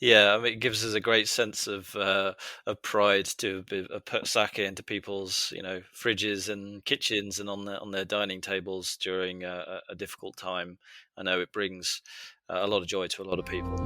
Yeah, I mean, it gives us a great sense of pride to put sake into people's, fridges and kitchens and on their dining tables during a difficult time. I know it brings a lot of joy to a lot of people.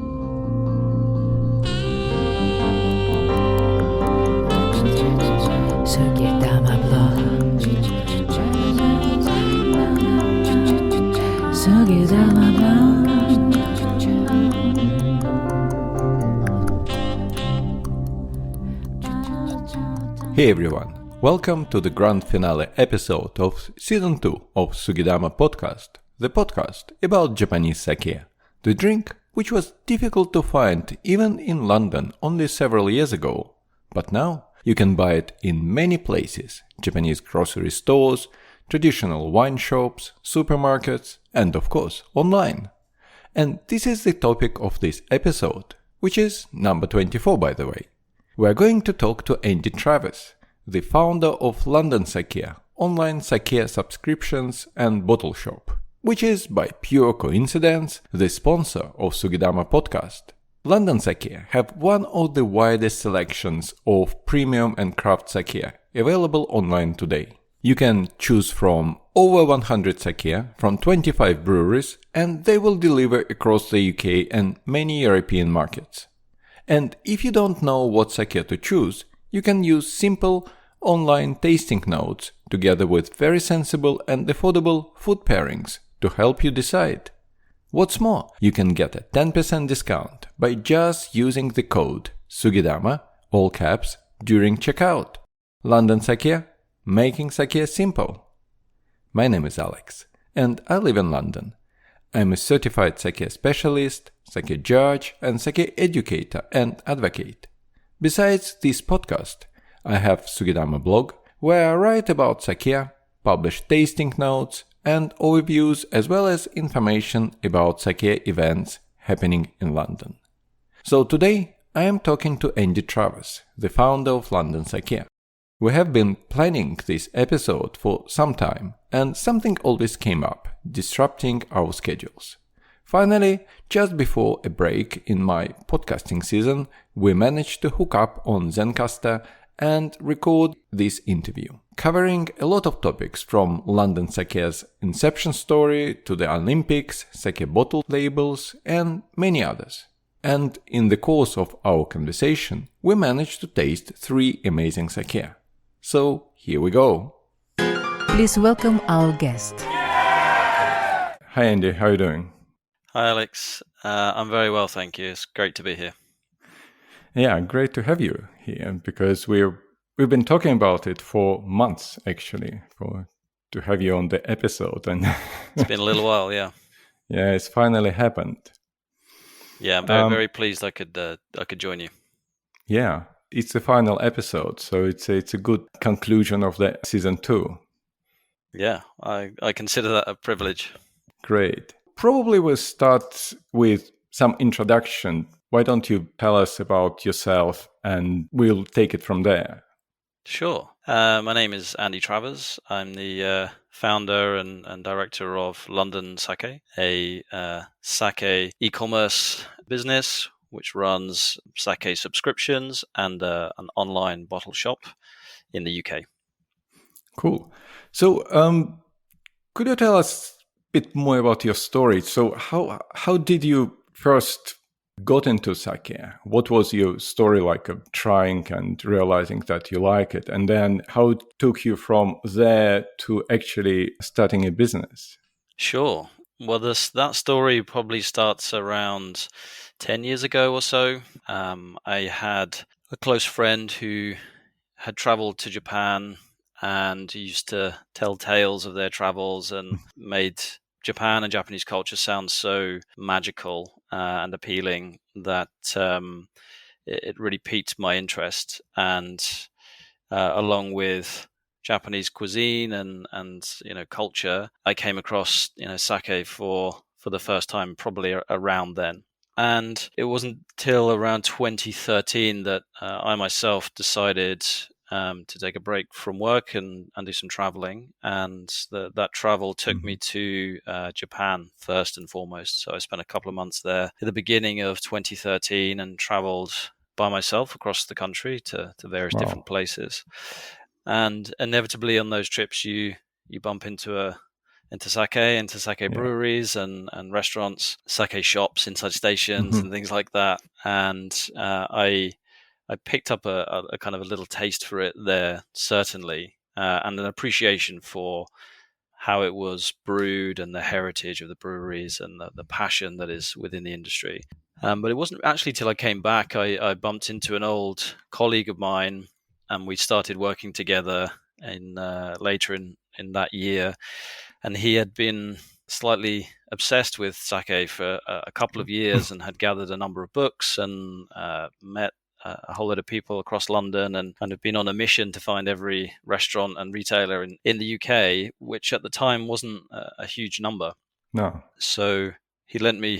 Hey everyone, welcome to the grand finale episode of Season 2 of Sugidama Podcast, the podcast about Japanese sake, the drink which was difficult to find even in London only several years ago. But now you can buy it in many places, Japanese grocery stores, traditional wine shops, supermarkets, and of course online. And this is the topic of this episode, which is number 24 by the way. We're going to talk to Travers, the founder of London Sake, online sake subscriptions and bottle shop, which is by pure coincidence the sponsor of Sugidama Podcast. London Sake have one of the widest selections of premium and craft sake available online today. You can choose from over 100 sake from 25 breweries, and they will deliver across the UK and many European markets. And if you don't know what sake to choose, you can use simple online tasting notes together with very sensible and affordable food pairings to help you decide. What's more, you can get a 10% discount by just using the code SUGIDAMA, all caps, during checkout. London Sake, making sake simple. My name is Alex, and I live in London. I'm a certified sake specialist, sake judge, and sake educator and advocate. Besides this podcast, I have Sugidama blog where I write about sake, publish tasting notes and overviews as well as information about sake events happening in London. So today I am talking to Travers, the founder of London Sake. We have been planning this episode for some time, and something always came up, disrupting our schedules. Finally, just before a break in my podcasting season, we managed to hook up on Zencastr and record this interview, covering a lot of topics from London Sake's inception story to the Olympics, sake bottle labels, and many others. And in the course of our conversation, we managed to taste 3 amazing sake. So, here we go. Please welcome our guest. Hi Andy, how are you doing? Hi, Alex. I'm very well, thank you. It's great to be here. Yeah, great to have you here because we've been talking about it for months actually, to have you on the episode, and It's been a little while, yeah. Yeah, it's finally happened. Yeah, I'm very pleased I could join you. Yeah, it's the final episode, so it's a good conclusion of the season 2. Yeah, I consider that a privilege. Great. Probably we'll start with some introduction. Why don't you tell us about yourself and we'll take it from there. Sure. My name is Andy Travers. I'm the founder and director of London Sake, a sake e-commerce business which runs sake subscriptions and an online bottle shop in the UK. Cool. So could you tell us a bit more about your story? So how did you first got into sake? What was your story like of trying and realizing that you like it? And then how it took you from there to actually starting a business? Sure. Well, that story probably starts around 10 years ago or so. I had a close friend who had traveled to Japan and used to tell tales of their travels and made Japan and Japanese culture sounds so magical and appealing that it really piqued my interest. And along with Japanese cuisine and culture, I came across sake for the first time probably around then. And it wasn't till around 2013 that I myself decided to take a break from work and do some traveling. And that travel took me to Japan first and foremost. So I spent a couple of months there at the beginning of 2013 and traveled by myself across the country to various different places. And inevitably on those trips, you bump into sake breweries and restaurants, sake shops inside stations and things like that. And I picked up a kind of a little taste for it there, certainly, and an appreciation for how it was brewed and the heritage of the breweries and the passion that is within the industry. But it wasn't actually till I came back, I bumped into an old colleague of mine, and we started working together later in that year. And he had been slightly obsessed with sake for a couple of years and had gathered a number of books and met a whole lot of people across London and have been on a mission to find every restaurant and retailer in the UK, which at the time wasn't a huge number. No. So he lent me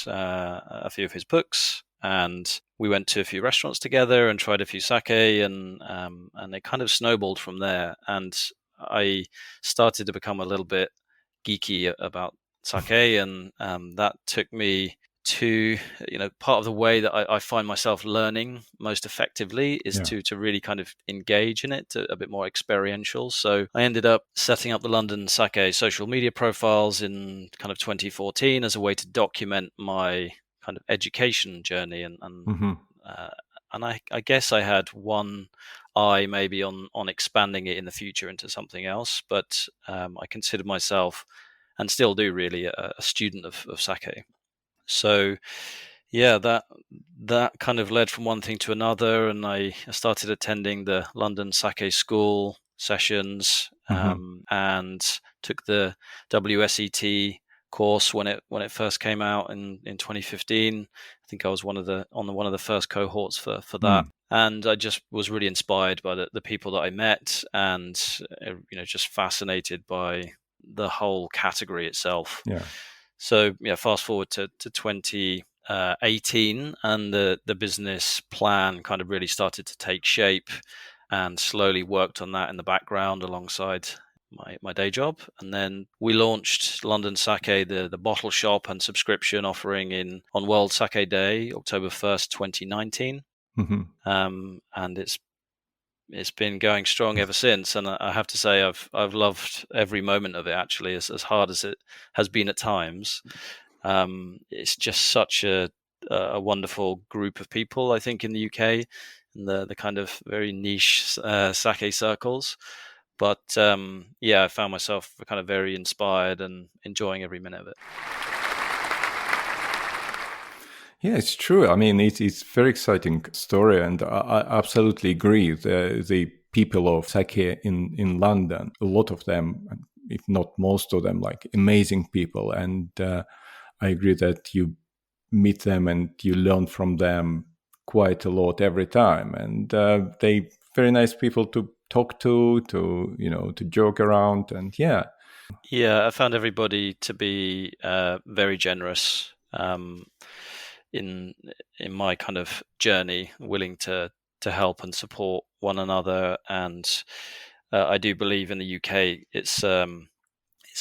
a few of his books, and we went to a few restaurants together and tried a few sake, and it kind of snowballed from there. And I started to become a little bit geeky about sake, and that took me to, part of the way that I find myself learning most effectively is to really kind of engage in it, a bit more experiential. So I ended up setting up the London Sake social media profiles in kind of 2014 as a way to document my kind of education journey. And I guess I had one eye maybe on expanding it in the future into something else, but I consider myself, and still do really, a student of sake. So, yeah, that kind of led from one thing to another, and I started attending the London Sake School sessions, and took the WSET course when it first came out in 2015. I think I was one of the first cohorts for that. And I just was really inspired by the people that I met, and just fascinated by the whole category itself. Yeah. So fast forward to 2018, and the business plan kind of really started to take shape, and slowly worked on that in the background alongside my day job. And then we launched London Sake, the bottle shop and subscription offering on World Sake Day, October 1st, 2019. And it's been going strong ever since, and I have to say I've loved every moment of it, actually, as hard as it has been at times. It's just such a wonderful group of people, I think, in the UK, in the kind of very niche sake circles. But I found myself kind of very inspired and enjoying every minute of it. Yeah, it's true. I mean, it's a very exciting story, and I absolutely agree. The people of sake in London, a lot of them, if not most of them, like amazing people. And I agree that you meet them and you learn from them quite a lot every time. And they very nice people to talk to joke around, and yeah. Yeah, I found everybody to be very generous. In my kind of journey, willing to help and support one another. And I do believe in the UK it's a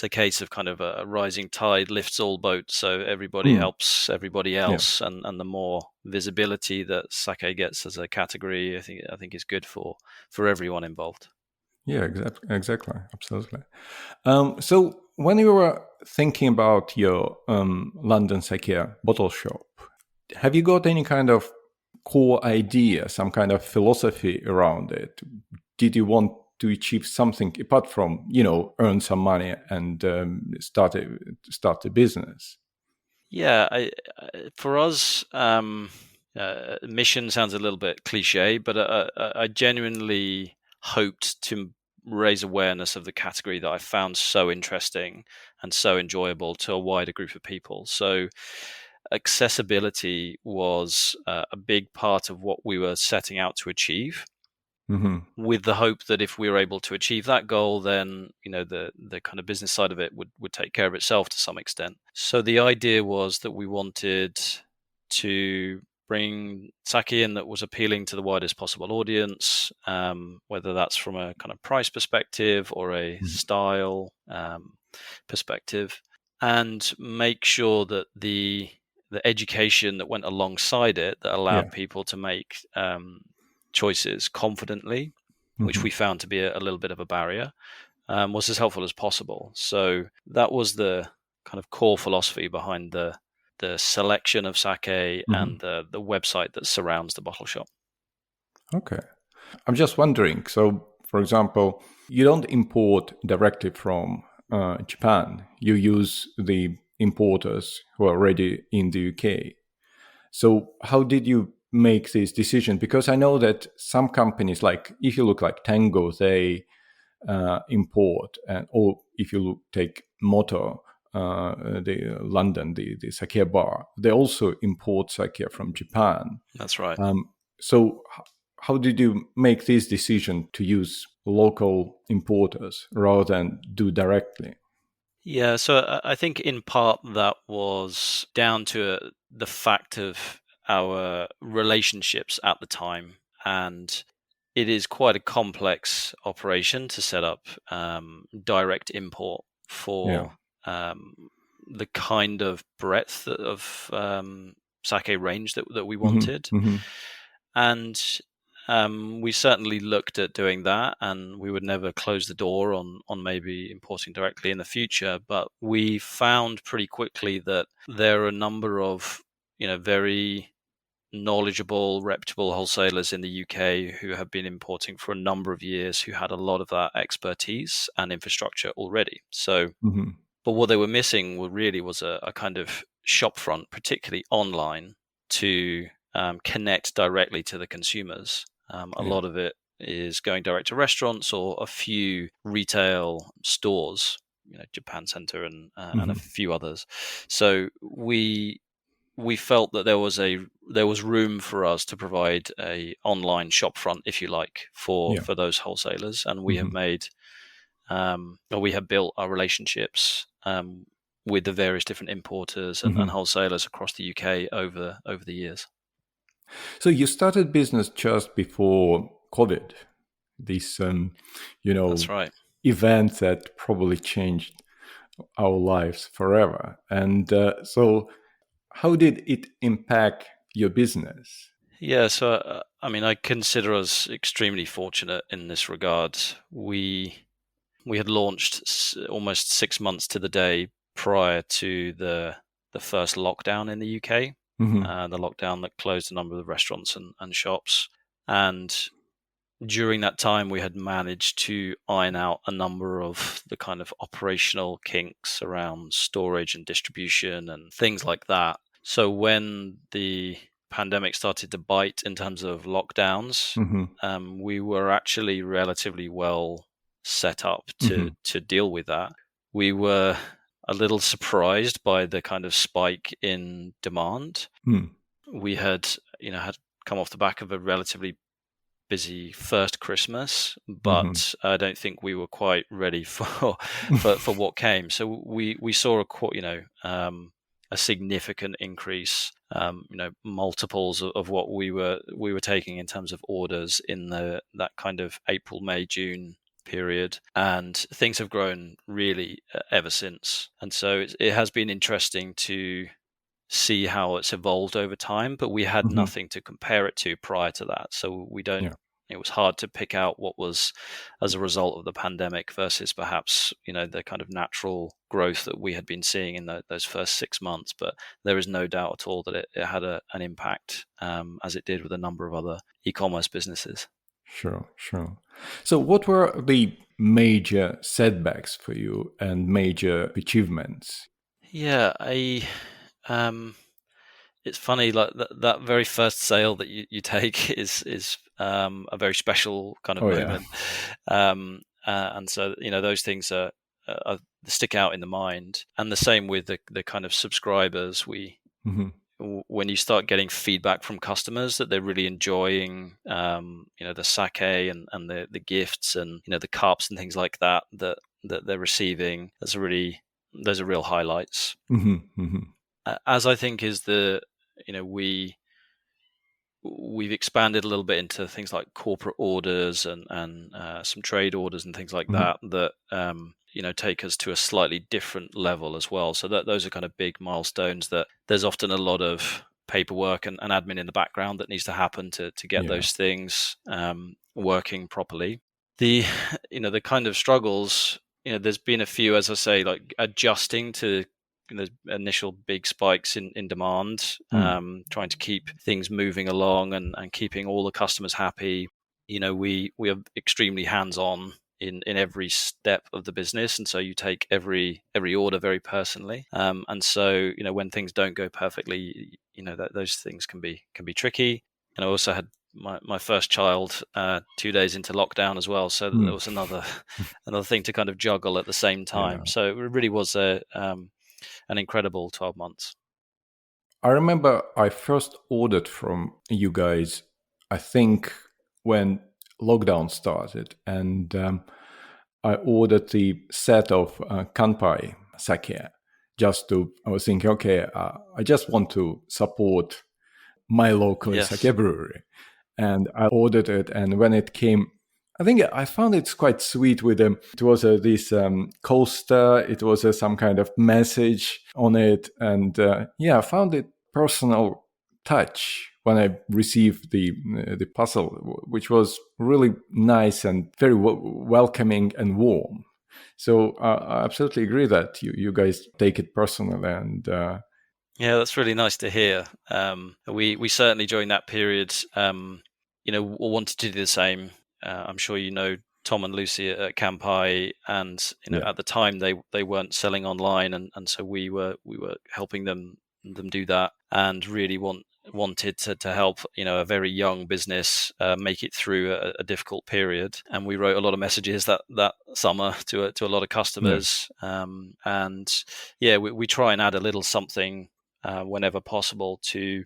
case of kind of a rising tide lifts all boats, so everybody helps everybody else. And the more visibility that sake gets as a category, I think is good for everyone involved. Yeah, exactly, absolutely. So when you were thinking about your London Sake bottle shop, have you got any kind of core idea, some kind of philosophy around it? Did you want to achieve something apart from, earn some money and start a business? Yeah, for us, mission sounds a little bit cliche, but I genuinely hoped to raise awareness of the category that I found so interesting and so enjoyable to a wider group of people. So accessibility was a big part of what we were setting out to achieve, with the hope that if we were able to achieve that goal, then the kind of business side of it would take care of itself to some extent. So the idea was that we wanted to bring sake in that was appealing to the widest possible audience, whether that's from a kind of price perspective or a style perspective, and make sure that the education that went alongside it that allowed people to make choices confidently, which we found to be a little bit of a barrier, was as helpful as possible. So that was the kind of core philosophy behind the selection of sake and the website that surrounds the bottle shop. Okay. I'm just wondering, so for example, you don't import directly from Japan. You use the importers who are already in the UK. So how did you make this decision? Because I know that some companies, like if you look like Tango, they import, or if you take Moto, the London, the sake bar, they also import sake from Japan. That's right. So how did you make this decision to use local importers rather than do directly? Yeah, so I think in part that was down to the fact of our relationships at the time, and it is quite a complex operation to set up direct import for the kind of breadth of sake range that we wanted. And we certainly looked at doing that, and we would never close the door on maybe importing directly in the future. But we found pretty quickly that there are a number of very knowledgeable, reputable wholesalers in the UK who have been importing for a number of years, who had a lot of that expertise and infrastructure already. So, but what they were missing was a kind of shop front, particularly online, to connect directly to the consumers. A lot of it is going direct to restaurants or a few retail stores, Japan Center and a few others. So we felt that there was room for us to provide a online shop front, if you like, for those wholesalers, and we have made we have built our relationships with the various different importers and wholesalers across the UK over the years. So you started business just before COVID, this That's right. event that probably changed our lives forever. And so how did it impact your business? Yeah, so I consider us extremely fortunate in this regard. We had launched almost 6 months to the day prior to the first lockdown in the UK, the lockdown that closed a number of restaurants and shops. And during that time, we had managed to iron out a number of the kind of operational kinks around storage and distribution and things like that. So when the pandemic started to bite in terms of lockdowns, we were actually relatively well set up to deal with that. We were a little surprised by the kind of spike in demand. We had come off the back of a relatively busy first Christmas, but I don't think we were quite ready for what came. So we saw a significant increase, multiples of what we were taking in terms of orders in that kind of April, May, June period, and things have grown really ever since. And so it has been interesting to see how it's evolved over time, but we had nothing to compare it to prior to that. So we don't, it was hard to pick out what was as a result of the pandemic versus perhaps, the kind of natural growth that we had been seeing in those first 6 months. But there is no doubt at all that it had an impact, as it did with a number of other e-commerce businesses. Sure. So what were the major setbacks for you and major achievements? Yeah, it's funny, like that very first sale that you take is a very special kind of moment. And so, those things are stick out in the mind. And the same with the kind of subscribers. When you start getting feedback from customers that they're really enjoying, the sake and the gifts and, the cups and things like that they're receiving, those are real highlights. As I think is we we've expanded a little bit into things like corporate orders and some trade orders and things like that take us to a slightly different level as well. So that those are kind of big milestones that there's often a lot of paperwork and admin in the background that needs to happen to get those things working properly. The kind of struggles, there's been a few, as I say, like adjusting to the initial big spikes in demand, trying to keep things moving along and keeping all the customers happy. We are extremely hands-on in every step of the business, and so you take every order very personally. And so when things don't go perfectly, that those things can be tricky. And I also had my first child 2 days into lockdown as well, so there was another thing to kind of juggle at the same time. So it really was an incredible 12 months. I remember I first ordered from you guys, I think, when lockdown started, and I ordered the set of Kampai sake. I was thinking, okay, I just want to support my local sake brewery. And I ordered it, and when it came, I think I found it's quite sweet with them. It was this coaster. It was some kind of message on it. And I found it personal touch when I received the parcel, which was really nice and very welcoming and warm. So I absolutely agree that you guys take it personally. And that's really nice to hear. We certainly during that period, wanted to do the same. I'm sure Tom and Lucy at Kampai, and at the time they weren't selling online, and so we were helping them do that, and really wanted to help a very young business make it through a difficult period. And we wrote a lot of messages that summer to a lot of customers, and we try and add a little something whenever possible to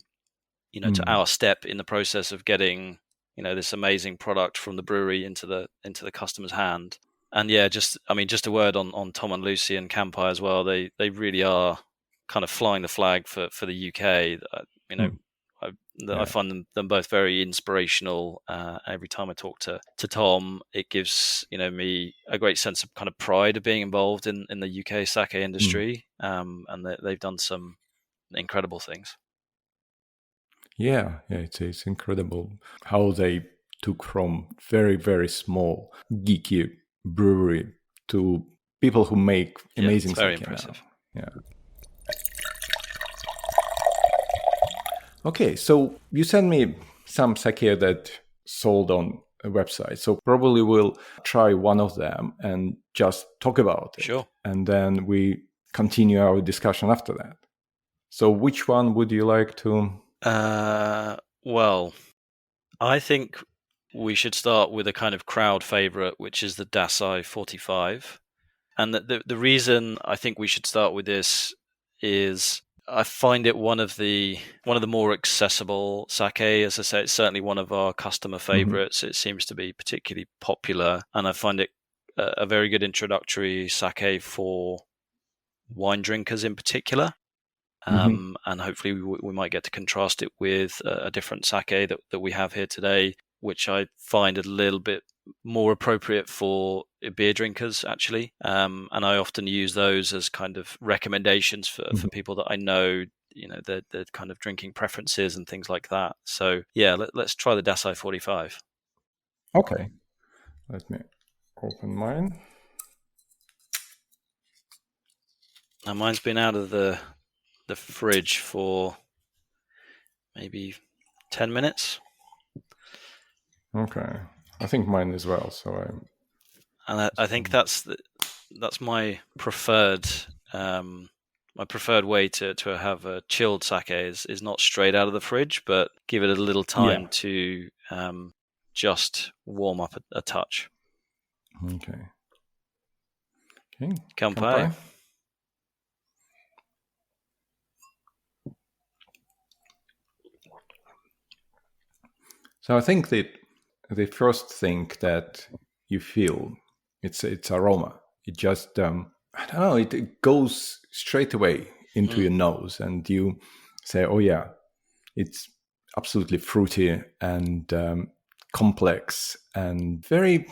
to our step in the process of getting this amazing product from the brewery into the customer's hand. And just a word on Tom and Lucy and Kampai as well. They really are kind of flying the flag for the UK. I find them both very inspirational. Every time I talk to Tom, it gives me a great sense of kind of pride of being involved in the UK sake industry, and they've done some incredible things. It's incredible how they took from very, very small geeky brewery to people who make amazing very sake impressive. Now. Okay, so you sent me some sake that sold on a website, so probably we'll try one of them and just talk about it. Sure. And then we continue our discussion after that. So which one would you like to... Well, I think we should start with a kind of crowd favorite, which is the Dassai 45. And the reason I think we should start with this is I find it one of the more accessible sake. As I say, it's certainly one of our customer favorites. Mm-hmm. It seems to be particularly popular, and I find it a very good introductory sake for wine drinkers in particular. And hopefully we might get to contrast it with a different sake that we have here today, which I find a little bit more appropriate for beer drinkers, actually. And I often use those as kind of recommendations for people that I know, their kind of drinking preferences and things like that. So let's try the Dassai 45. Okay, let me open mine. Now mine's been out of the fridge for maybe 10 minutes. Okay, I think mine as well. I think that's my preferred way to have a chilled sake is not straight out of the fridge, but give it a little time to just warm up a touch. Okay. Kampai. So I think that the first thing that you feel, it's aroma. It just, I don't know, it goes straight away into your nose, and you say, oh yeah, it's absolutely fruity and complex and very,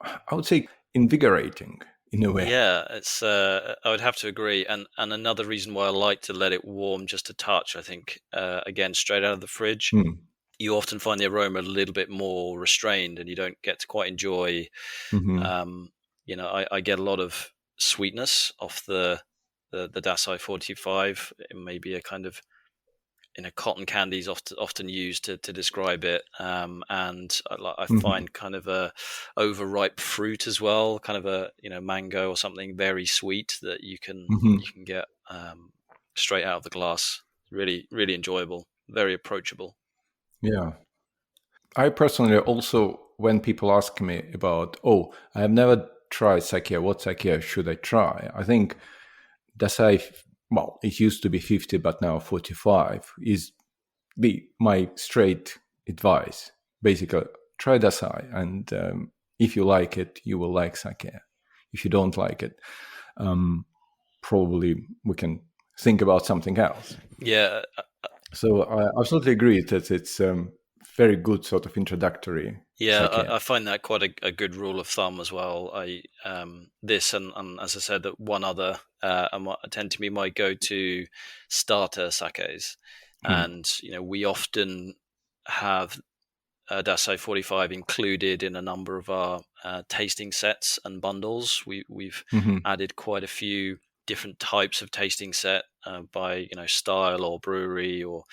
I would say, invigorating in a way. Yeah, it's. I would have to agree, and another reason why I like to let it warm just a touch. I think again, straight out of the fridge, you often find the aroma a little bit more restrained, and you don't get to quite enjoy. Mm-hmm. I get a lot of sweetness off the Dassai 45. It may be a kind of cotton candy is often used to describe it, and I Mm-hmm. find kind of a overripe fruit as well, kind of a mango or something very sweet that you can Mm-hmm. get straight out of the glass. Really, really enjoyable, very approachable. Yeah. I personally also, when people ask me about, oh, I have never tried sake, what sake should I try? I think Dassai, well, it used to be 50, but now 45 is my straight advice. Basically, try Dassai, and if you like it, you will like sake. If you don't like it, probably we can think about something else. Yeah, So I absolutely agree that it's very good sort of introductory yeah, sake. I find that quite a good rule of thumb as well. I this and as I said, that one other tend to be my go-to starter sakes, Hmm. and we often have Dassai 45 included in a number of our tasting sets and bundles. We've Hmm. added quite a few different types of tasting set by style or brewery or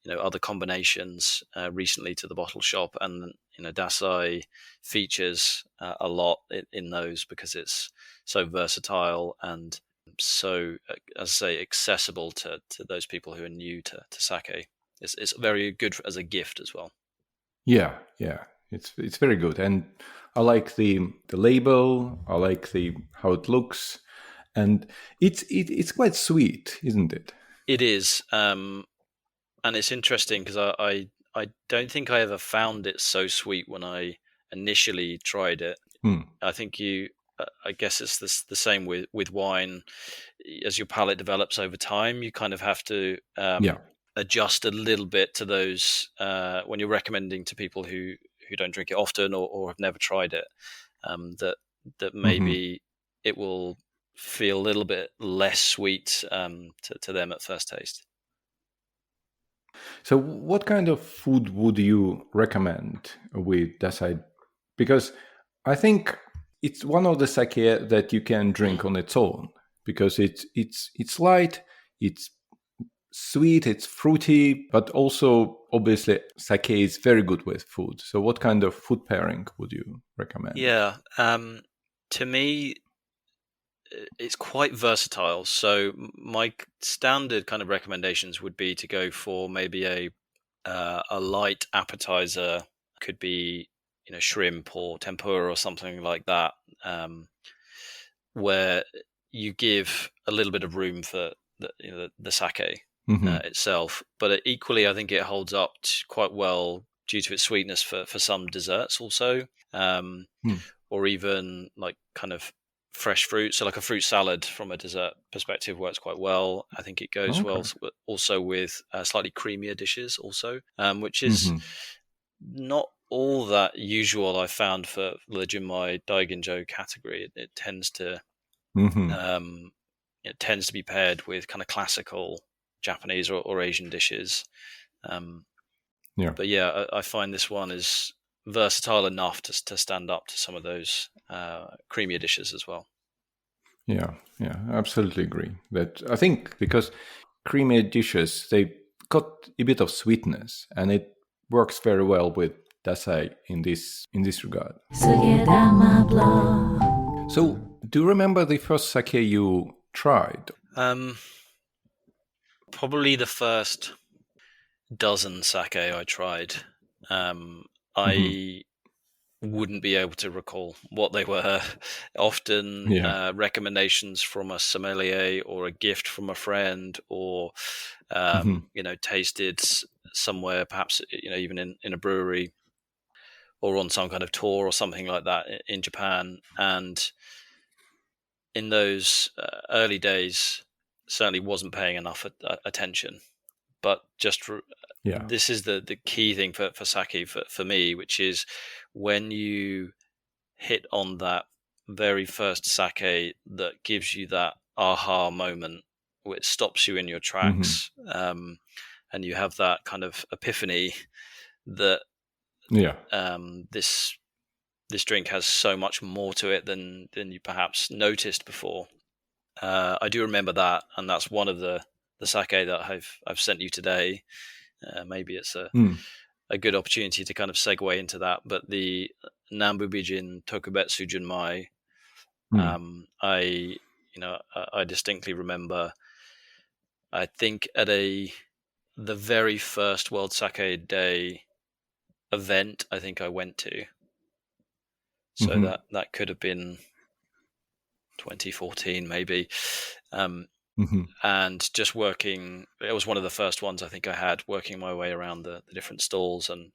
other combinations recently to the bottle shop, and Dassai features a lot in those because it's so versatile and so, as I say, accessible to those people who are new to sake. It's very good as a gift as well. Yeah, yeah, it's very good, and I like the label. I like the how it looks, and it's quite sweet, isn't it? It is, and it's interesting because I don't think I ever found it so sweet when I initially tried it. Hmm. I think I guess it's the same with wine. As your palate develops over time, you kind of have to Yeah. adjust a little bit to those when you're recommending to people who don't drink it often or have never tried it. That Hmm. maybe it will feel a little bit less sweet to them at first taste. So, what kind of food would you recommend with Dasai? Because I think it's one of the sake that you can Mm. drink on its own because it's light, it's sweet, it's fruity, but also obviously sake is very good with food. So, what kind of food pairing would you recommend? Yeah, to me, it's quite versatile. So my standard kind of recommendations would be to go for maybe a light appetizer. Could be shrimp or tempura or something like that, where you give a little bit of room for the sake Hmm. itself. But equally, I think it holds up quite well due to its sweetness for some desserts also, um, or even like kind of fresh fruit. So like a fruit salad from a dessert perspective works quite well. I think it goes well Okay. also with slightly creamier dishes also, which is Hmm. not all that usual. I found for the Junmai Daiginjo category. It tends to Hmm. um, be paired with kind of classical Japanese or Asian dishes. Um, Yeah. but yeah, I find this one is versatile enough to stand up to some of those creamier dishes as well. Yeah. Yeah. Absolutely agree. That I think because creamy dishes they got a bit of sweetness, and it works very well with Dasai in this regard. Sugedama blog. So, do you remember the first sake you tried? Um, Probably the first dozen sake I tried. Hmm. I wouldn't be able to recall what they were. Often Yeah. recommendations from a sommelier or a gift from a friend, or Hmm. tasted somewhere, perhaps even in a brewery or on some kind of tour or something like that in Japan. And in those early days, certainly wasn't paying enough attention. But just this is the key thing for sake for me, which is when you hit on that very first sake that gives you that aha moment, which stops you in your tracks, and you have that kind of epiphany that this drink has so much more to it than you perhaps noticed before. I do remember that, and that's one of the sake that I've sent you today. Maybe it's a good opportunity to kind of segue into that. But the Nanbu Bijin Tokubetsu Junmai, I distinctly remember. I think at the very first World Sake Day event, I think I went to. So that could have been 2014, maybe. And just working, it was one of the first ones I think I had, working my way around the different stalls and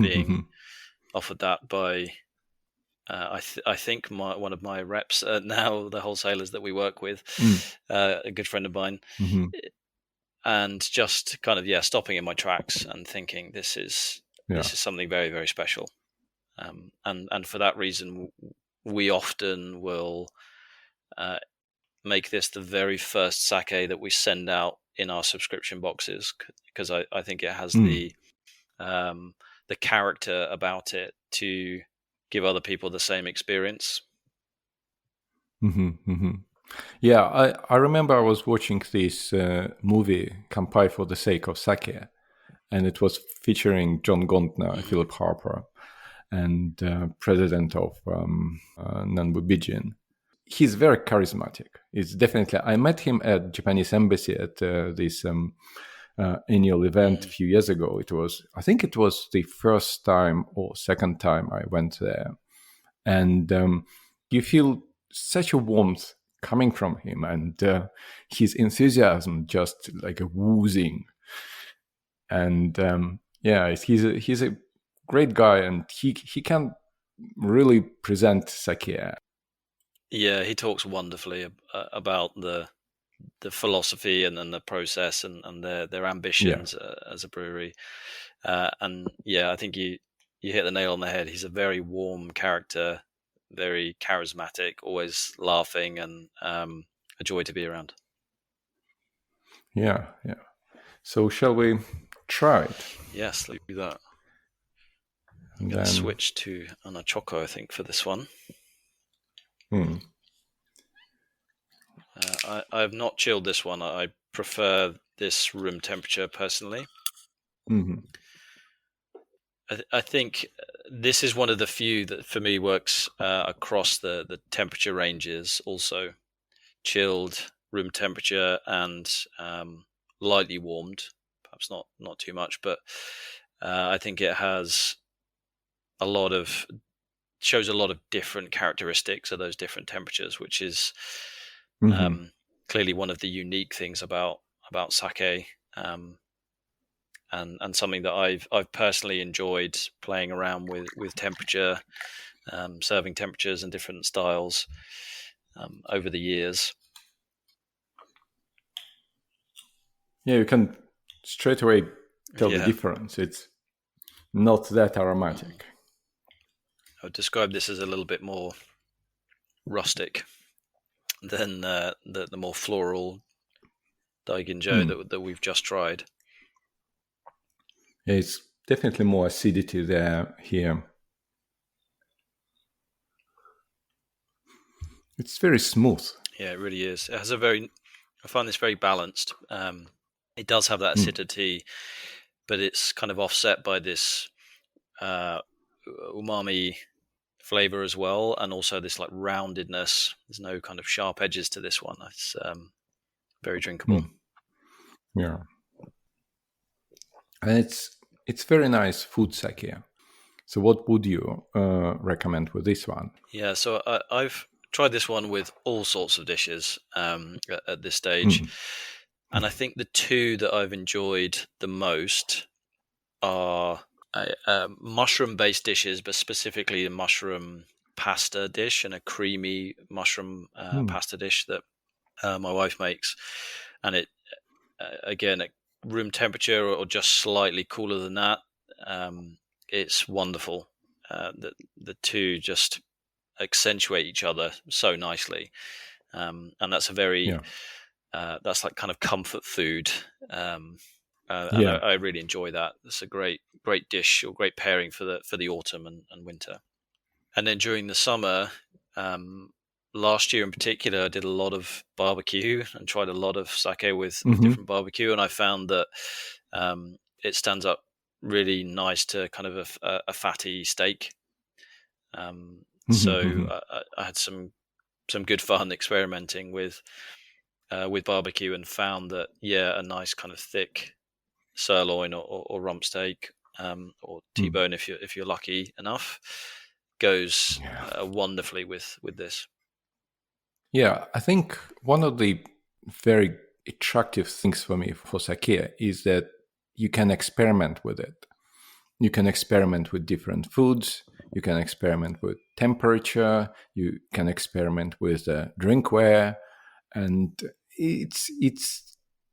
being offered that by, I think one of my reps now, the wholesalers that we work with, a good friend of mine, and just kind of stopping in my tracks and thinking this is something very, very special. And for that reason, we often will make this the very first sake that we send out in our subscription boxes, because I think it has the character about it to give other people the same experience. Yeah, I remember I was watching this movie, Kampai for the Sake of Sake, and it was featuring John Gontner, Philip Harper, and president of Nanbu Bijin. He's very charismatic. It's definitely, I met him at Japanese embassy at this annual event a few years ago. I think it was the first time or second time I went there. And you feel such a warmth coming from him, and his enthusiasm just like a oozing. And he's a great guy, and he can really present sake. Yeah, he talks wonderfully about the philosophy and then the process and their ambitions as a brewery. And I think you hit the nail on the head. He's a very warm character, very charismatic, always laughing, and a joy to be around. Yeah. So shall we try it? Yes, let's do that. I'm going to switch to Anachoco, I think, for this one. I have not chilled this one. I prefer this room temperature personally. I think this is one of the few that for me works across the temperature ranges also. Chilled, room temperature, and lightly warmed. Perhaps not too much, but I think it has shows a lot of different characteristics of those different temperatures, which is clearly one of the unique things about sake, and something that I've personally enjoyed playing around with temperature, serving temperatures and different styles over the years. Yeah, you can straight away tell the difference. It's not that aromatic. I would describe this as a little bit more rustic than the more floral Daiginjo that we've just tried. Yeah, it's definitely more acidity here. It's very smooth. Yeah, it really is. It has I find this very balanced. It does have that acidity, but it's kind of offset by this umami flavor as well, and also this like roundedness. There's no kind of sharp edges to this one. It's very drinkable. Yeah, and it's very nice food sake. So what would you recommend with this one? Yeah, so I've tried this one with all sorts of dishes at this stage, and I think the two that I've enjoyed the most are mushroom-based dishes, but specifically a mushroom pasta dish and a creamy mushroom pasta dish that my wife makes. And it again, room temperature or just slightly cooler than that, it's wonderful. The two just accentuate each other so nicely, and that's a very that's like kind of comfort food, and I really enjoy that. It's a great dish or great pairing for the autumn and winter. And then during the summer, last year in particular, I did a lot of barbecue and tried a lot of sake with different barbecue, and I found that it stands up really nice to kind of a fatty steak. So I had some good fun experimenting with barbecue, and found that a nice kind of thick sirloin or rump steak, or T-bone if you're lucky enough, goes wonderfully with this. Yeah, I think one of the very attractive things for me for sake is that you can experiment with it. You can experiment with different foods. You can experiment with temperature. You can experiment with drinkware, and it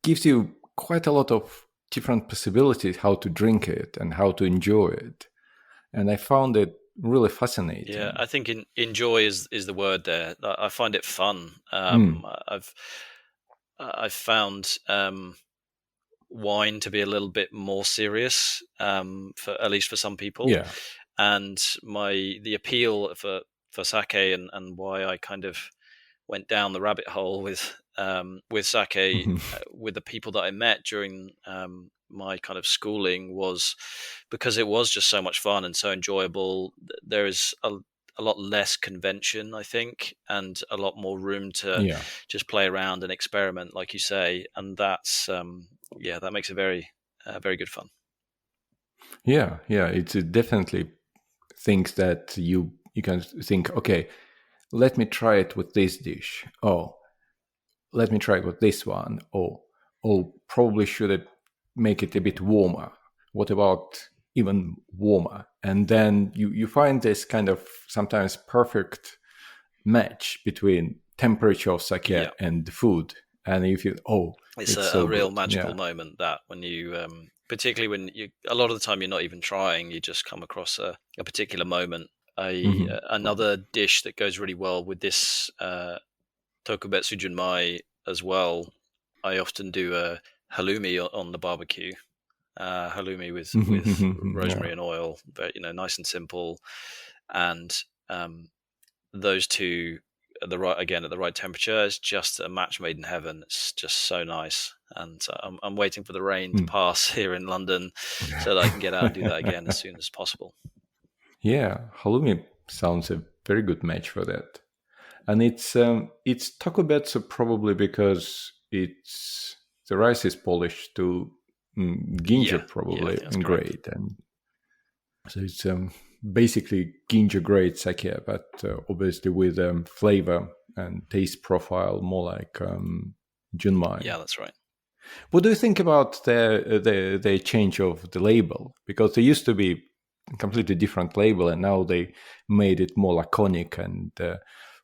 gives you quite a lot of different possibilities how to drink it and how to enjoy it. And I found it really fascinating. Yeah, I think enjoy is the word there. I find it fun. I've found wine to be a little bit more serious, for at least for some people. Yeah. And the appeal for sake and why I kind of went down the rabbit hole with sake with the people that I met during my kind of schooling was because it was just so much fun and so enjoyable. There is a lot less convention, I think, and a lot more room to just play around and experiment, like you say. And that's that makes it very good fun. Yeah, it's definitely things that you can think, okay, let me try it with this dish. Oh, let me try it with this one. Oh, probably should it make it a bit warmer? What about even warmer? And then you find this kind of sometimes perfect match between temperature of sake and the food. And you feel, it's a real magical moment that when you, particularly when a lot of the time you're not even trying, you just come across a particular moment. Another dish that goes really well with this Tokubetsu Junmai as well. I often do a halloumi on the barbecue, halloumi with rosemary and oil, but nice and simple. And those two at the right temperature is just a match made in heaven. It's just so nice. And I'm waiting for the rain to pass here in London so that I can get out and do that again as soon as possible. Yeah, halloumi sounds a very good match for that. And it's Tokubetsu probably because the rice is polished to ginjo probably and grade, and so it's basically ginjo grade sake, but obviously with flavor and taste profile more like Junmai. Yeah, that's right. What do you think about the change of the label? Because there used to be a completely different label, and now they made it more laconic and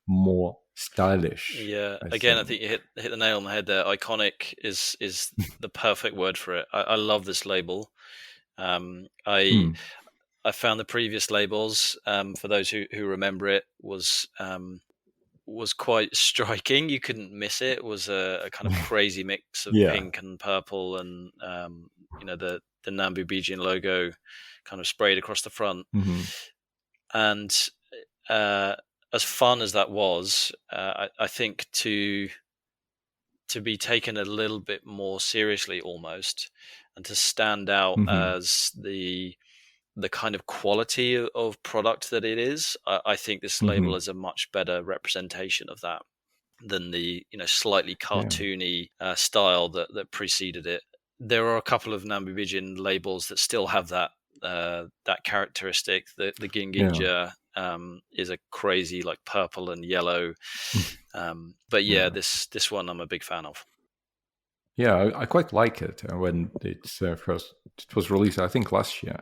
more stylish. Yeah, I think you hit the nail on the head there. Iconic is the perfect word for it. I love this label. I found the previous labels, for those who remember it, was quite striking. You couldn't miss it. It was a kind of crazy mix of pink and purple, and the Nanbu Bijin logo kind of sprayed across the front. And as fun as that was, I think to be taken a little bit more seriously almost, and to stand out as the kind of quality of product that it is, I think this label is a much better representation of that than the slightly cartoony style that preceded it. There are a couple of Nanbu Bijin labels that still have that characteristic. The Ginginja is a crazy like purple and yellow, but this one I'm a big fan of. Yeah, I quite like it when it was released, I think last year.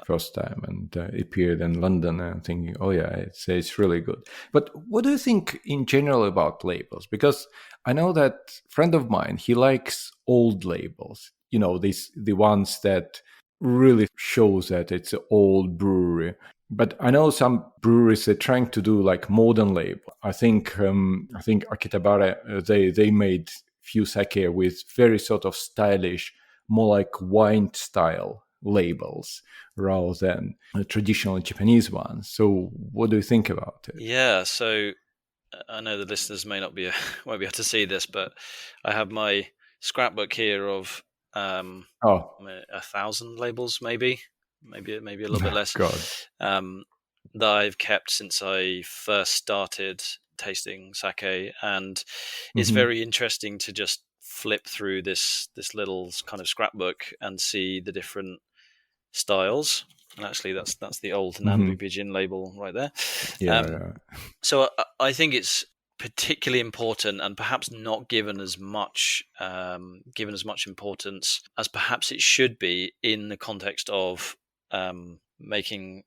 First time, and it appeared in London, and I'm thinking, it's really good. But what do you think in general about labels? Because I know that a friend of mine, he likes old labels. the ones that really shows that it's an old brewery. But I know some breweries are trying to do like modern label. I think Akitabara, they made few sake with very sort of stylish, more like wine style labels rather than traditional Japanese ones. So what do you think about it? Yeah, so I know the listeners may not be won't be able to see this, but I have my scrapbook here of Oh, 1,000 labels, maybe a little bit less, God. that I've kept since I first started tasting sake, and it's Hmm. very interesting to just flip through this little kind of scrapbook and see the different styles. And actually, that's the old Hmm. Nanbu Bijin label right there. Um, Yeah. so I think it's particularly important, and perhaps not given as much importance as perhaps it should be in the context of making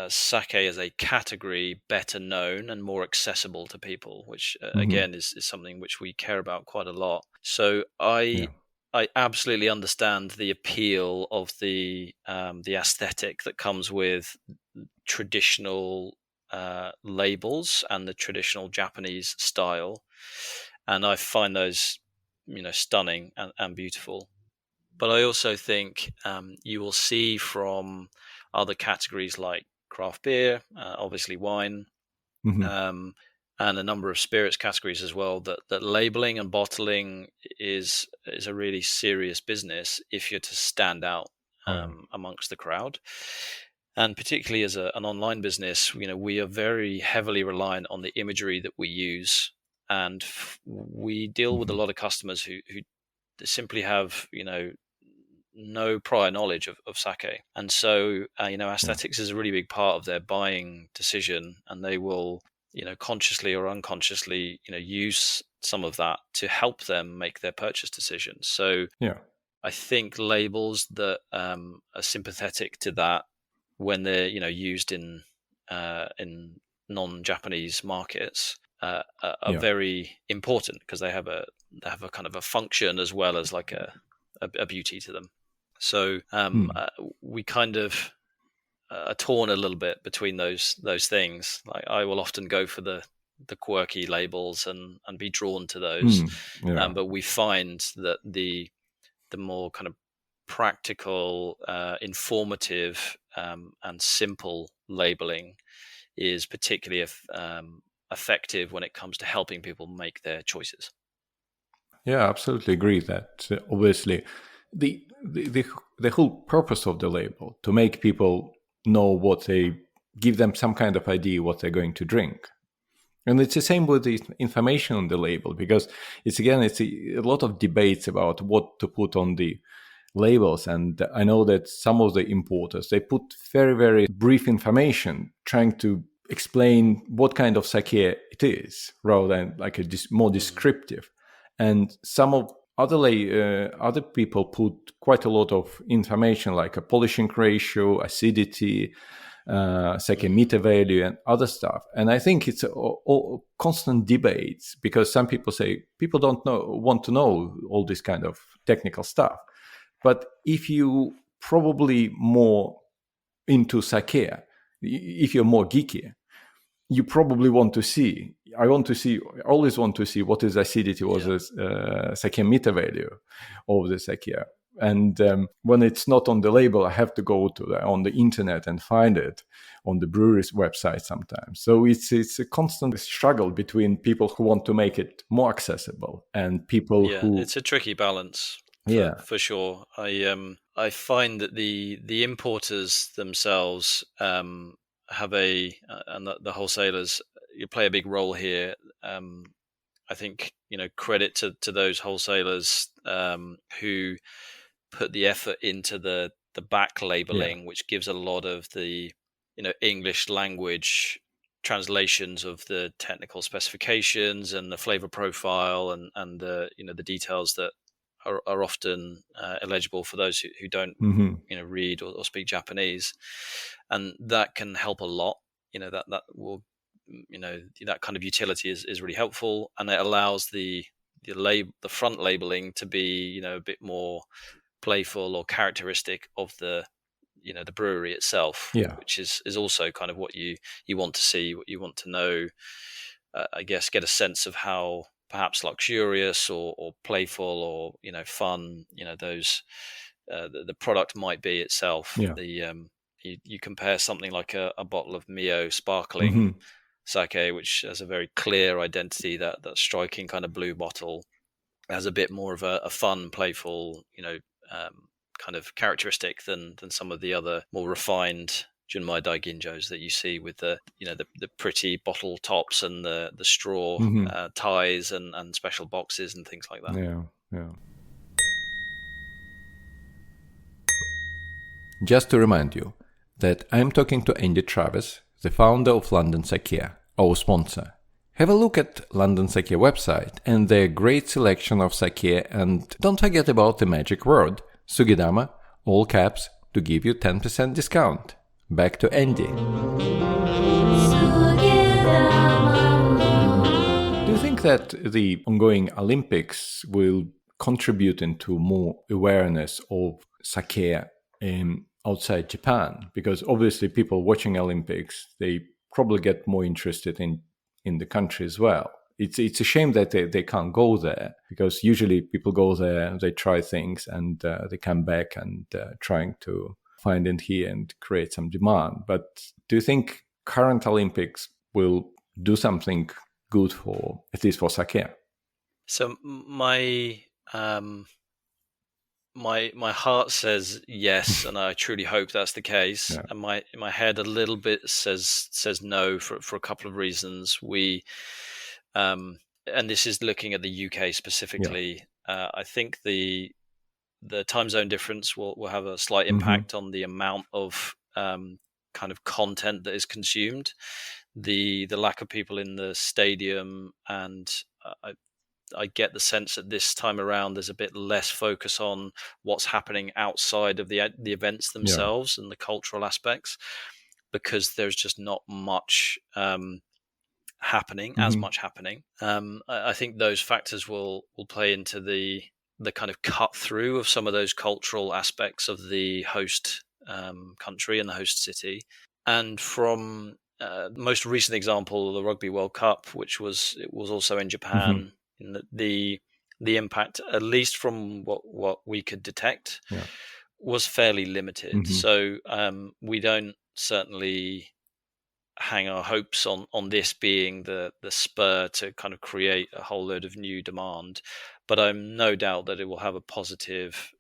sake as a category better known and more accessible to people, which Hmm. again is something which we care about quite a lot. So Yeah. I absolutely understand the appeal of the aesthetic that comes with traditional labels and the traditional Japanese style, and I find those stunning and beautiful. But I also think you will see from other categories like craft beer, obviously wine, Hmm. um, and a number of spirits categories as well, that labeling and bottling is a really serious business if you're to stand out Oh, yeah. amongst the crowd. And particularly as an online business, we are very heavily reliant on the imagery that we use, and we deal with a Hmm. lot of customers who simply have no prior knowledge of sake, and so Yeah. aesthetics is a really big part of their buying decision, and they will consciously or unconsciously use some of that to help them make their purchase decisions. So Yeah. I think labels that are sympathetic to that when they're used in non-Japanese markets are Yeah. very important, because they have a kind of a function as well as like a beauty to them. So Hmm. we kind of are torn a little bit between those things. Like I will often go for the quirky labels and be drawn to those, Hmm. Yeah. but we find that the more kind of practical, informative, and simple labeling is particularly effective when it comes to helping people make their choices. Yeah, absolutely agree that obviously the, the the the whole purpose of the label to make people know what they give them some kind of idea what they're going to drink. And it's the same with the information on the label because it's a lot of debates about what to put on the labels. And I know that some of the importers they put very very brief information trying to explain what kind of sake it is rather than like more Mm. descriptive. And some of other people put quite a lot of information like a polishing ratio, acidity, second Mm. meter value and other stuff. And I think it's a constant debates because some people say people don't want to know all this kind of technical stuff. But if you probably more into sake, if you're more geeky, you probably want to see. I always want to see what is acidity, what Yeah. is sake meter value of the sake. And when it's not on the label, I have to go on the internet and find it on the brewery's website sometimes. So it's a constant struggle between people who want to make it more accessible and people Yeah, who, it's a tricky balance yeah, for sure. I find that the importers themselves have and the wholesalers you play a big role here. I think credit to those wholesalers who put the effort into the back yeah, labeling, which gives a lot of the English language translations of the technical specifications and the flavor profile and the the details that are often illegible for those who don't hmm, read or speak Japanese, and that can help a lot. That will that kind of utility is really helpful, and it allows the front labeling to be a bit more playful or characteristic of the brewery itself, which is also kind of what you want to see, what you want to know. I guess get a sense of how perhaps luxurious or playful or fun those the product might be itself. You compare something like a bottle of Mio sparkling sake, which has a very clear identity, that striking kind of blue bottle has a bit more of a fun, playful, kind of characteristic than some of the other more refined Junmai Daiginjos that you see with the pretty bottle tops and the straw ties and special boxes and things like that. Yeah. Just to remind you that I'm talking to Andy Travers, the founder of London Sake, our sponsor. Have a look at London Sake website and their great selection of sake, and don't forget about the magic word, Sugidama, all caps, to give you 10% discount. Back to Andy. Do you think that the ongoing Olympics will contribute into more awareness of sake outside Japan? Because obviously people watching Olympics, they probably get more interested in the country as well. It's a shame that they can't go there, because usually people go there, they try things, and they come back and trying to find it here and create some demand. But do you think current Olympics will do something good for, at least for sake? So my heart says yes, and I truly hope that's the case. Yeah. And my head a little bit says no for a couple of reasons. We and this is looking at the UK specifically. Yeah. I think the time zone difference will have a slight impact on the amount of kind of content that is consumed. The lack of people in the stadium, and I get the sense that this time around there's a bit less focus on what's happening outside of the events themselves and the cultural aspects, because there's just not much happening. I think those factors will play into the kind of cut through of some of those cultural aspects of the host country and the host city. And from the most recent example, the Rugby World Cup, which was also in Japan, in the impact, at least from what we could detect, was fairly limited. So we don't certainly hang our hopes on this being the spur to kind of create a whole load of new demand, but I'm no doubt that it will have a positive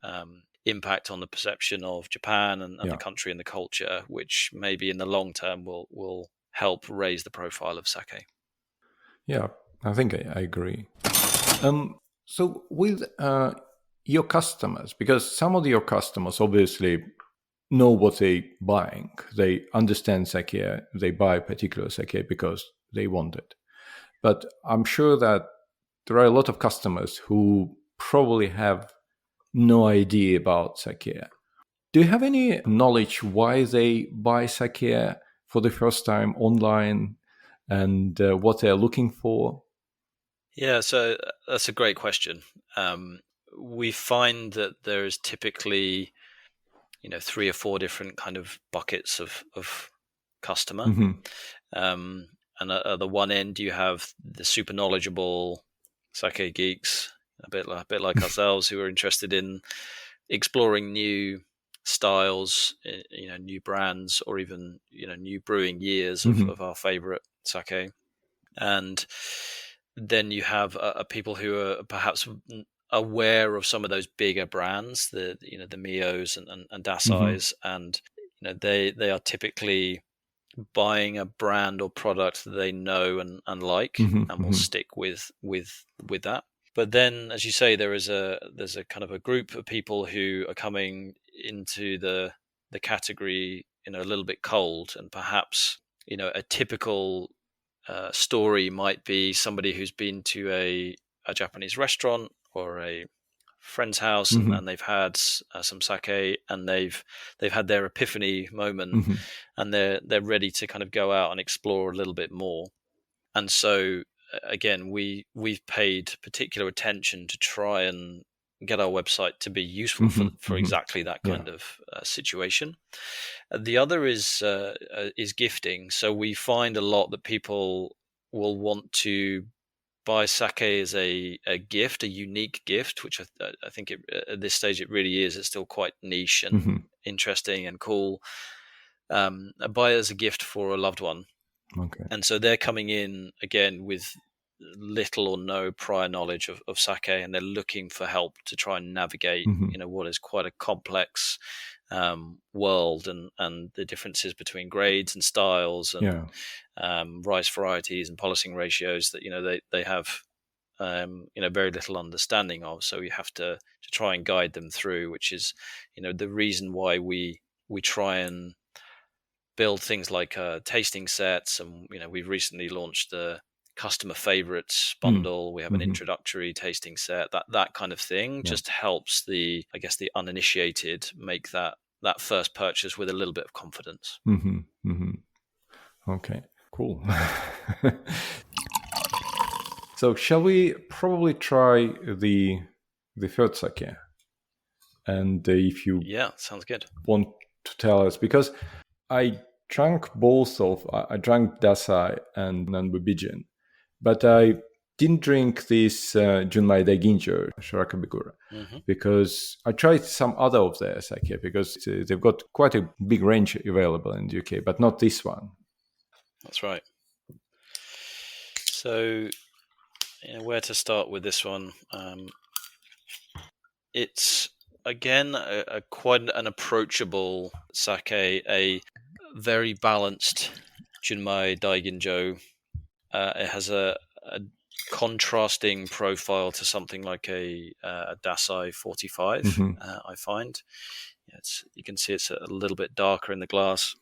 impact on the perception of Japan and the country and the culture, which maybe in the long term will help raise the profile of sake. Yeah, I think I agree. So with your customers, because some of your customers obviously know what they're buying. They understand sake. They buy particular sake because they want it. But I'm sure that there are a lot of customers who probably have no idea about sake. Do you have any knowledge why they buy sake for the first time online, and what they're looking for? Yeah, so that's a great question. We find that there is typically 3 or 4 different kind of buckets of customer. And at the one end, you have the super knowledgeable sake geeks, a bit like ourselves, who are interested in exploring new styles, new brands, or even new brewing years of our favorite sake. And then you have people who are perhaps aware of some of those bigger brands, the Mios and Dassais, and they are typically buying a brand or product that they know and like, and will stick with that. But then, as you say, there's a kind of a group of people who are coming into the category a little bit cold, and perhaps a typical story might be somebody who's been to a Japanese restaurant or a friend's house, and they've had some sake, and they've had their epiphany moment, and they're ready to kind of go out and explore a little bit more. And so again, we've paid particular attention to try and get our website to be useful for exactly that kind of situation. The other is gifting. So we find a lot that people will want to buy sake as a gift, a unique gift, which I think at this stage it really is. It's still quite niche and interesting and cool. Buy it as a gift for a loved one. Okay. And so they're coming in again with little or no prior knowledge of sake, and they're looking for help to try and navigate, what is quite a complex world, and the differences between grades and styles and rice varieties and polishing ratios that they have very little understanding of. So you have to try and guide them through, which is the reason why we try and build things like tasting sets, and we've recently launched the customer favorites bundle. We have an introductory tasting set. That kind of thing just helps the uninitiated make that first purchase with a little bit of confidence. Okay, cool. So shall we probably try the third sake? And if you sounds good, want to tell us, because I drank both I drank Dassai and Nanbu Bijin, but I didn't drink this Junmai Daiginjo Shirakabegura because I tried some other of their sake, because they've got quite a big range available in the UK, but not this one. That's right. So where to start with this one? It's again a quite an approachable sake, a very balanced Junmai Daiginjo. It has a contrasting profile to something like a Dassai 45. I find you can see it's a little bit darker in the glass.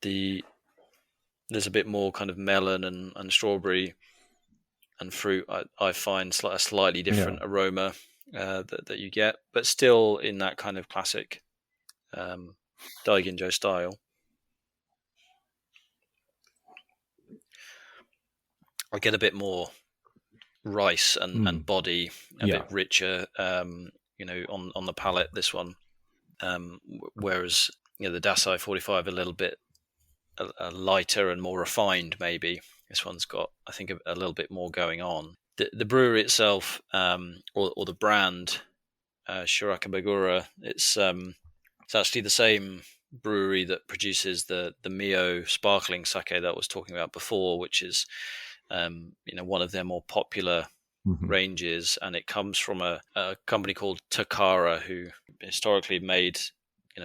There's a bit more kind of melon and strawberry and fruit. I find a slightly different aroma that you get, but still in that kind of classic Daiginjo style. I get a bit more rice and body, a bit richer, on the palate. This one, whereas the Dassai 45 a little bit lighter and more refined. Maybe this one's got, I think, a little bit more going on. The brewery itself, or the brand, Shirakabegura, it's actually the same brewery that produces the Mio sparkling sake that I was talking about before, which is one of their more popular ranges, and it comes from a company called Takara, who historically made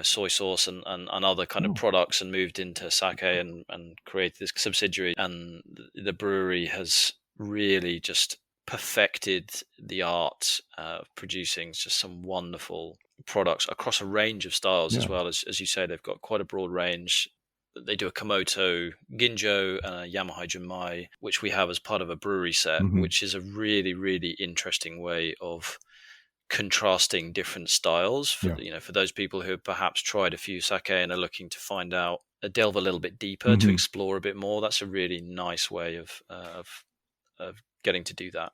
soy sauce and other kind of products, and moved into sake and created this subsidiary. And the brewery has really just perfected the art of producing just some wonderful products across a range of styles as well. As you say, they've got quite a broad range. They do a Komoto Ginjo and a Yamahai Junmai, which we have as part of a brewery set, which is a really, really interesting way of contrasting different styles for for those people who have perhaps tried a few sake and are looking to find out, delve a little bit deeper, to explore a bit more. That's a really nice way of getting to do that.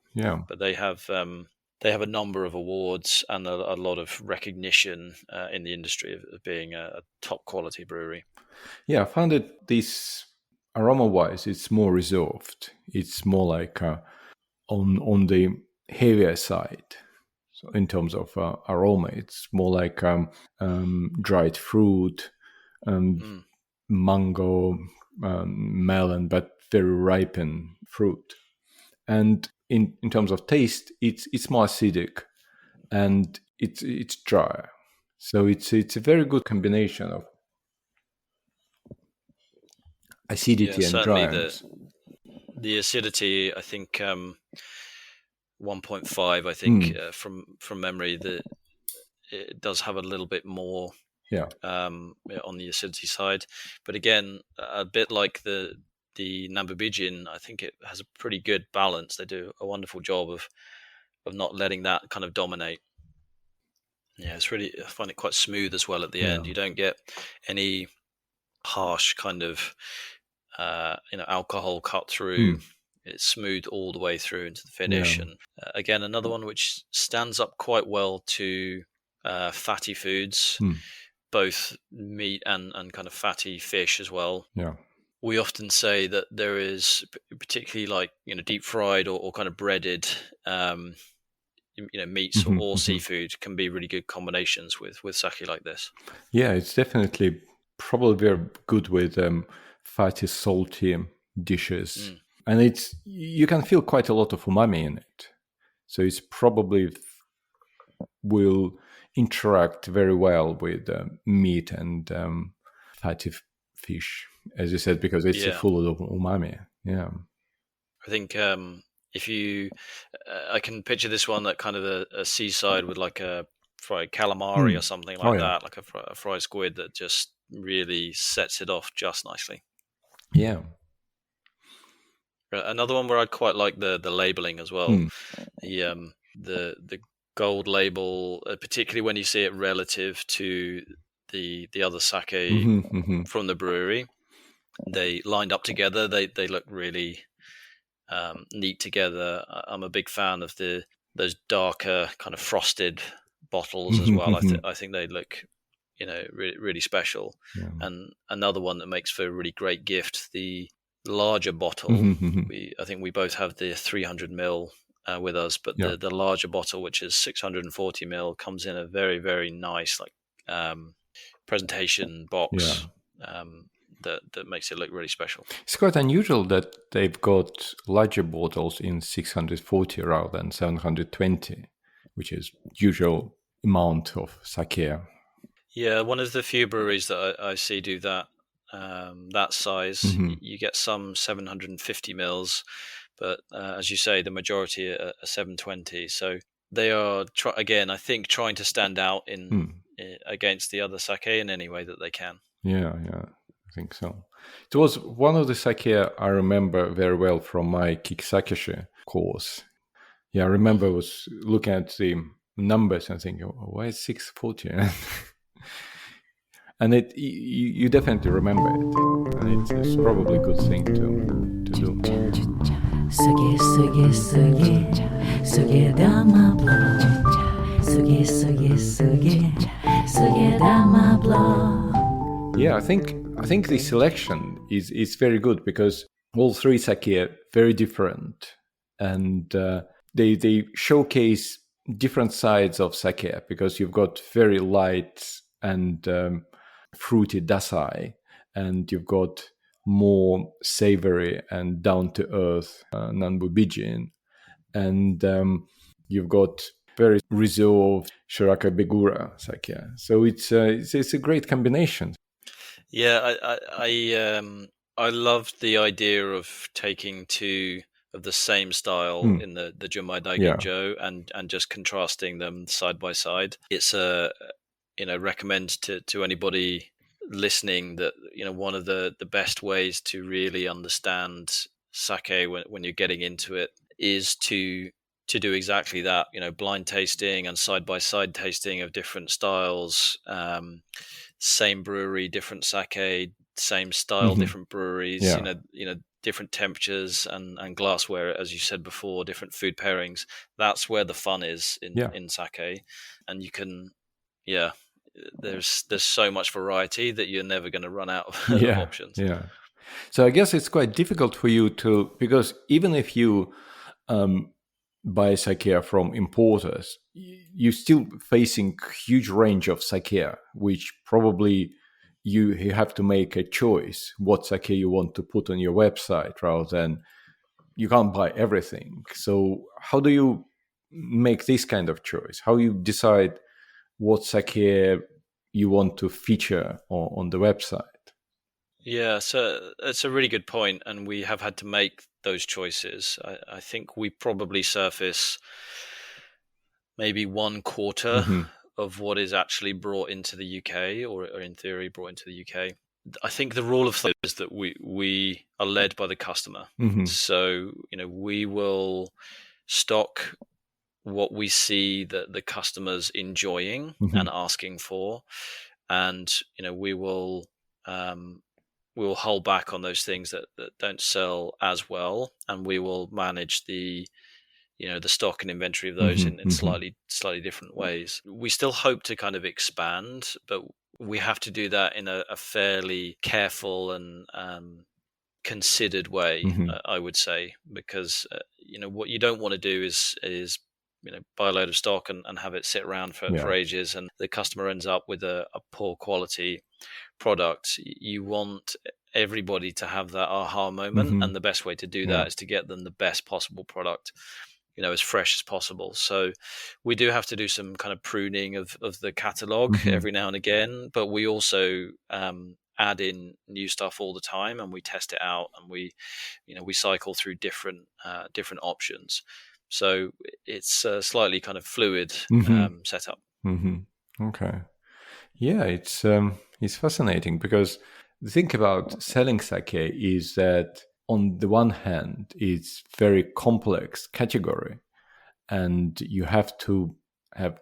But they have a number of awards and a lot of recognition in the industry of being a top quality brewery. I found that this aroma wise, it's more reserved. It's more like on the heavier side. So in terms of aroma, it's more like dried fruit, mango, melon, but very ripened fruit. And in terms of taste, it's more acidic, and it's dry. So it's a very good combination of acidity and dryness. The acidity, I think, 1.5. I think from memory, that it does have a little bit more on the acidity side. But again, a bit like the Nanbu Bijin, I think it has a pretty good balance. They do a wonderful job of not letting that kind of dominate. It's really, I find it quite smooth as well at the end. You don't get any harsh kind of alcohol cut through. it's smooth all the way through into the finish. Yeah. And again, another one which stands up quite well to fatty foods, both meat and kind of fatty fish as well. Yeah. We often say that there is, particularly like, deep fried or kind of breaded, meats or seafood can be really good combinations with sake like this. Yeah, it's definitely probably very good with fatty, salty dishes. And you can feel quite a lot of umami in it. So it's probably will interact very well with meat and fatty fish, as you said, because it's full of umami. Yeah. I think if you, I can picture this one at kind of a seaside with like a fried calamari or something like that, like a fried squid that just really sets it off just nicely. Yeah. Another one where I'd quite like the labeling as well. The gold label, particularly when you see it relative to the other sake from the brewery, they lined up together. They look really neat together. I'm a big fan of those darker kind of frosted bottles as well. I think they look, really, really special. Yeah. And another one that makes for a really great gift, the larger bottle. I think we both have the 300 ml with us, but the larger bottle, which is 640 ml, comes in a very, very nice presentation box. That makes it look really special. It's quite unusual that they've got larger bottles in 640 rather than 720, which is usual amount of sake. Yeah, one of the few breweries that I see do that size. You get some 750 mils, but as you say, the majority are 720. So they are I think trying to stand out in against the other sake in any way that they can. Yeah, I think so. It was one of the sake I remember very well from my Kiksakeshi course. Yeah, I remember I was looking at the numbers and thinking, why is 640? And you definitely remember it, and it's probably a good thing to do. Suge, suge, suge, suge dama blog. Suge, suge, suge, suge dama blog. Yeah, I think the selection is very good because all three sake are very different, and they showcase different sides of sake because you've got very light and fruity Dassai, and you've got more savory and down-to-earth Nanbu Bijin, and you've got very reserved Shirakabegura sake. So it's a great combination. Yeah, I loved the idea of taking two of the same style in the Junmai Daiginjo and just contrasting them side by side. It's recommend to anybody listening that one of the best ways to really understand sake when you're getting into it is to do exactly that, blind tasting and side by side tasting of different styles. Same brewery, different sake, same style, different breweries, different temperatures and glassware, as you said before, different food pairings. That's where the fun is in sake. And you can, there's so much variety that you're never going to run out of options. Yeah. So I guess it's quite difficult for you because even if you buy sake from importers, you're still facing huge range of sake, which probably you have to make a choice what sake you want to put on your website rather than you can't buy everything. So how do you make this kind of choice? How you decide what sake you want to feature on the website? Yeah, so it's a really good point, and we have had to make those choices. I think we probably surface maybe 1/4 of what is actually brought into the UK, or in theory brought into the UK. I think the rule of thumb is that we are led by the customer. So we will stock what we see that the customers enjoying and asking for, and we will will hold back on those things that don't sell as well, and we will manage the stock and inventory of those in slightly different ways. We still hope to kind of expand, but we have to do that in a fairly careful and considered way, I would say, because what you don't want to do is buy a load of stock and have it sit around for ages, and the customer ends up with a poor quality product. You want everybody to have that aha moment, and the best way to do that is to get them the best possible product, as fresh as possible. So we do have to do some kind of pruning of the catalog every now and again, but we also add in new stuff all the time, and we test it out, and we cycle through different options. So it's a slightly kind of fluid setup. Okay. Yeah, it's fascinating, because the thing about selling sake is that on the one hand, it's very complex category, and you have to have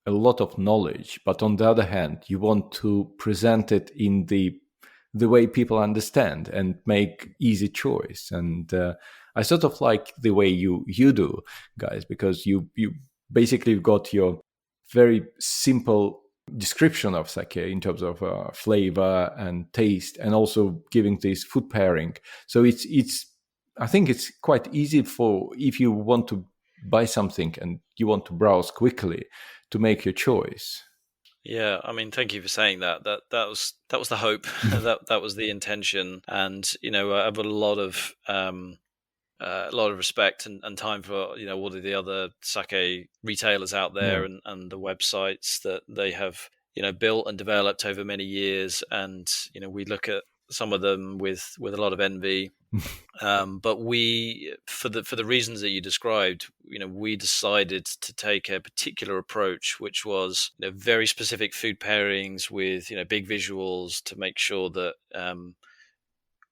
a lot of knowledge. But on the other hand, you want to present it in the way people understand and make easy choice. And I sort of like the way you do, guys, because you basically got your very simple description of sake in terms of flavor and taste, and also giving this food pairing. So it's I think it's quite easy for, if you want to buy something and you want to browse quickly, to make your choice. Yeah, I mean, thank you for saying that. That was the hope. that was the intention. And I have a lot of respect and time for all of the other sake retailers out there, and the websites that they have built and developed over many years. And we look at some of them with a lot of envy. But we, for the reasons that you described, we decided to take a particular approach, which was very specific food pairings with big visuals, to make sure that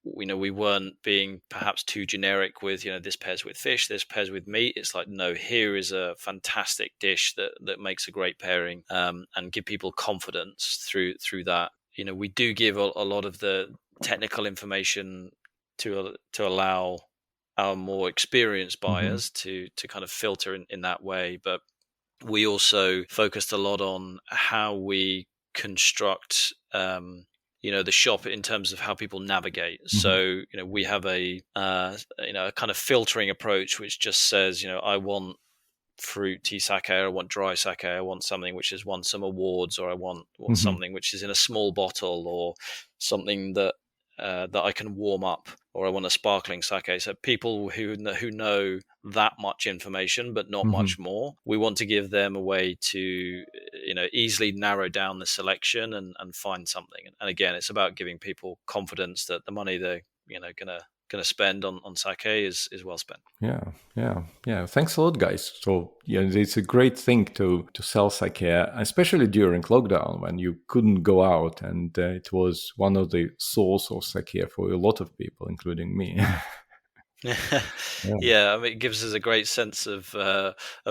we weren't being perhaps too generic with this pairs with fish, this pairs with meat. It's like, no, here is a fantastic dish that makes a great pairing, and give people confidence through that. We do give a lot of the technical information to allow our more experienced buyers to kind of filter in that way. But we also focused a lot on how we construct the shop in terms of how people navigate. So we have a kind of filtering approach, which just says I want fruity sake, I want dry sake, I want something which has won some awards, or I want something which is in a small bottle, or something that I can warm up, or I want a sparkling sake. So people who know that much information but not much more, we want to give them a way to easily narrow down the selection and find something. And again, it's about giving people confidence that the money they're gonna spend on sake is well spent. Yeah. Thanks a lot, guys. So it's a great thing to sell sake, especially during lockdown, when you couldn't go out, and it was one of the source of sake for a lot of people, including me. Yeah, I mean, it gives us a great sense of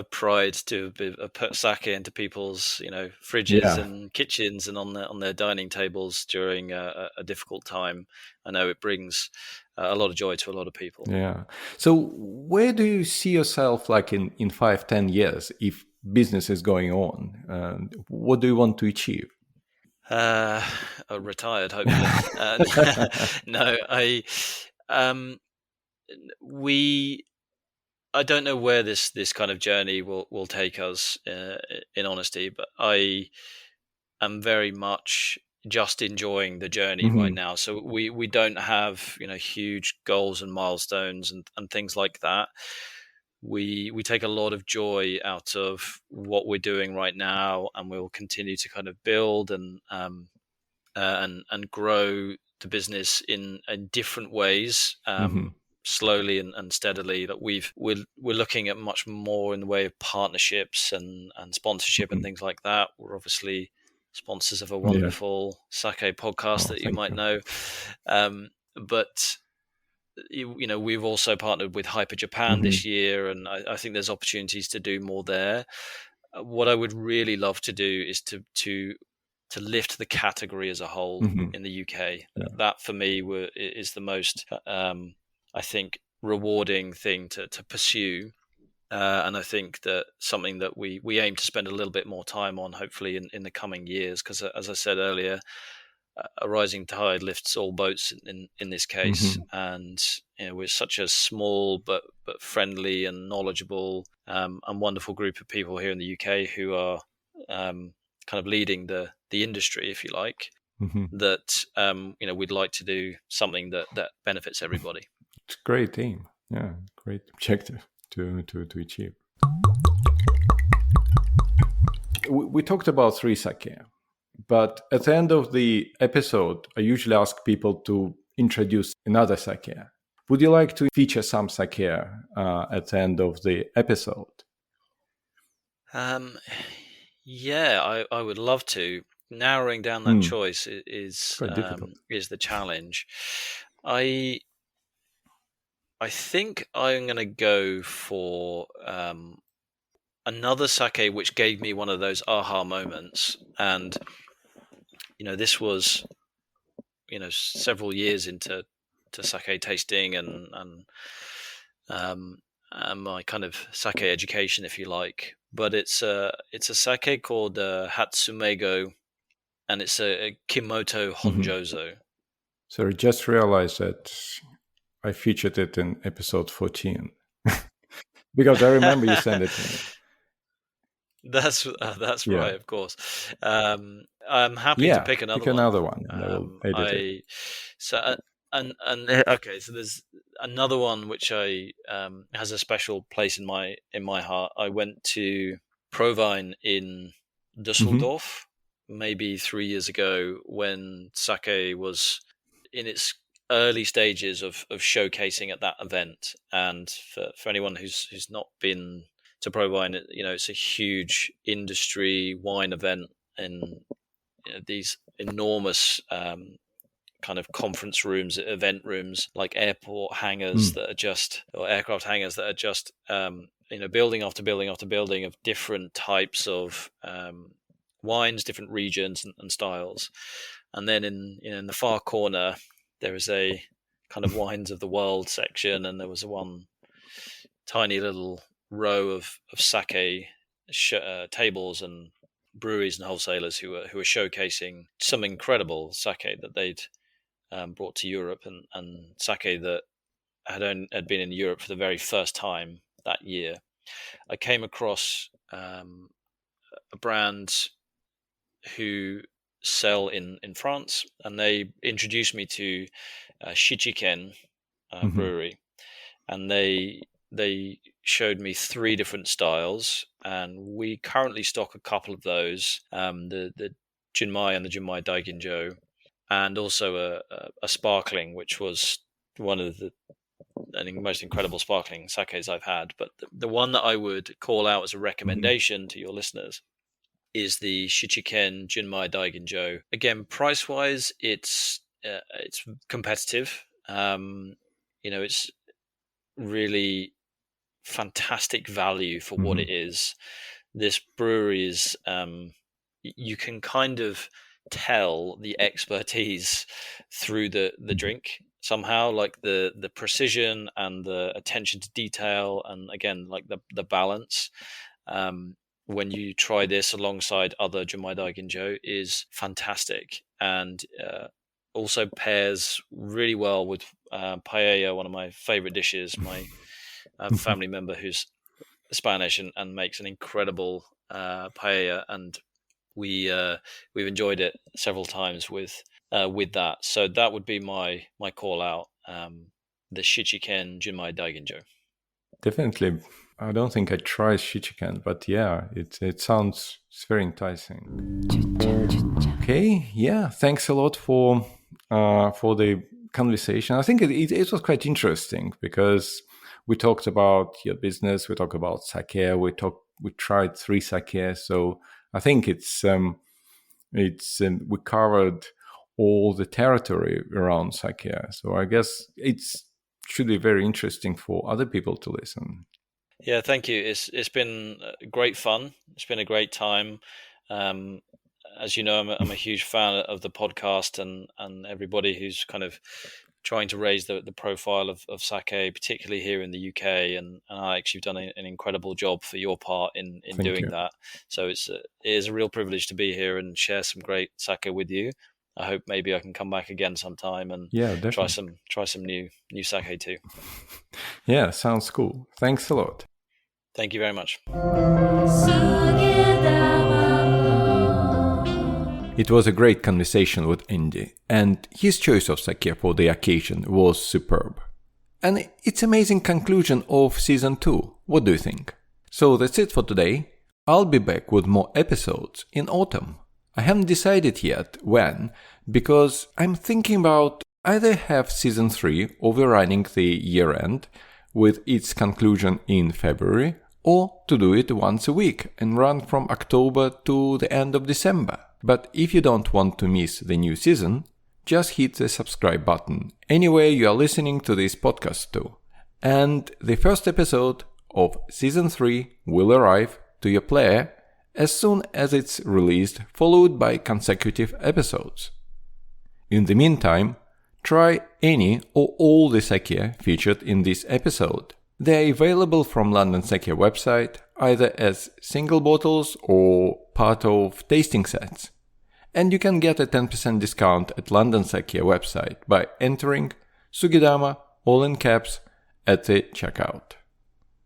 pride to put sake into people's fridges and kitchens and on their dining tables during a difficult time. I know it brings a lot of joy to a lot of people. Yeah. So where do you see yourself, like in 5-10 years, if business is going on? What do you want to achieve? Retired, hopefully. No, I don't know where this kind of journey will take us, in honesty, but I am very much just enjoying the journey right now. So we don't have huge goals and milestones and things like that. We take a lot of joy out of what we're doing right now, and we'll continue to kind of build and grow the business in different ways. Slowly and steadily. That we're looking at much more in the way of partnerships and sponsorship and things like that. We're obviously sponsors of a wonderful sake podcast that you might know, but we've also partnered with Hyper Japan this year, and I think there's opportunities to do more there. What I would really love to do is to lift the category as a whole in the UK. Yeah. That for me is the most, I think, rewarding thing to pursue. And I think that something that we aim to spend a little bit more time on, hopefully in the coming years, because as I said earlier, a rising tide lifts all boats in this case. And we're such a small but friendly and knowledgeable and wonderful group of people here in the UK who are kind of leading the industry, if you like. That we'd like to do something that benefits everybody. It's a great aim. Yeah, great objective to achieve. We talked about 3 sake, but at the end of the episode, I usually ask people to introduce another sake. Would you like to feature some sake at the end of the episode? Yeah, I would love to. Narrowing down that choice is the challenge. I think I'm going to go for another sake which gave me one of those aha moments. And, this was, several years into sake tasting and my kind of sake education, if you like. But it's a sake called Hatsumego, and it's a Kimoto Honjozo. So I just realized that I featured it in episode 14 because I remember you sent it to me. That's right, of course. I'm happy to pick another one. And I will edit it. So there's another one which has a special place in my heart. I went to Provine in Düsseldorf maybe 3 years ago when sake was in its early stages of showcasing at that event. And for anyone who's not been to Provine, it's a huge industry wine event in these enormous kind of conference rooms, event rooms, like airport hangars that are just, or aircraft hangars that are just, building after building after building of different types of wines, different regions and styles. And then in the far corner, there is a kind of wines of the world section, and there was one tiny little row of sake tables and breweries and wholesalers who were showcasing some incredible sake that they'd brought to Europe, and sake that had been in Europe for the very first time that year. I came across a brand who sell in France, and they introduced me to Shichiken brewery, and they showed me 3 different styles, and we currently stock a couple of those, the Junmai and the Junmai Daiginjo, and also a sparkling, which was one of the most incredible sparkling sakes I've had. But the one that I would call out as a recommendation to your listeners is the Shichiken Junmai Daiginjo. Again, price-wise, it's competitive. It's really fantastic value for what it is. This brewery is, you can kind of tell the expertise through the drink somehow, like the precision and the attention to detail, and again, like the balance. When you try this alongside other Junmai Daiginjo is fantastic, and also pairs really well with paella, one of my favorite dishes. My family member who's Spanish and makes an incredible paella, and we've enjoyed it several times with that. So that would be my call out, the Shichiken Junmai Daiginjo. Definitely. I don't think I tried Shichiken, but yeah, it sounds very enticing. Okay, yeah, thanks a lot for the conversation. I think it was quite interesting because we talked about your business, we talked about sake, we tried 3 sake, so I think we covered all the territory around sake. So I guess it should be very interesting for other people to listen. Yeah, thank you. It's been great fun. It's been a great time. as you know, I'm a huge fan of the podcast and everybody who's kind of trying to raise the profile of sake, particularly here in the UK. And Alex, you've done an incredible job for your part in Thank doing you. that. So it is a real privilege to be here and share some great sake with you. I hope maybe I can come back again sometime and try some new sake too. Yeah, sounds cool. Thanks a lot. Thank you very much. It was a great conversation with Andy, and his choice of sake for the occasion was superb. And it's an amazing conclusion of Season 2. What do you think? So that's it for today. I'll be back with more episodes in autumn. I haven't decided yet when, because I'm thinking about either have Season 3 overrunning the year end with its conclusion in February, or to do it once a week and run from October to the end of December. But if you don't want to miss the new season, just hit the subscribe button anywhere you are listening to this podcast to. And the first episode of Season 3 will arrive to your player as soon as it's released, followed by consecutive episodes. In the meantime, try any or all the sake featured in this episode. They are available from London Sake website, either as single bottles or part of tasting sets. And you can get a 10% discount at London Sake website by entering Sugidama, all in caps, at the checkout.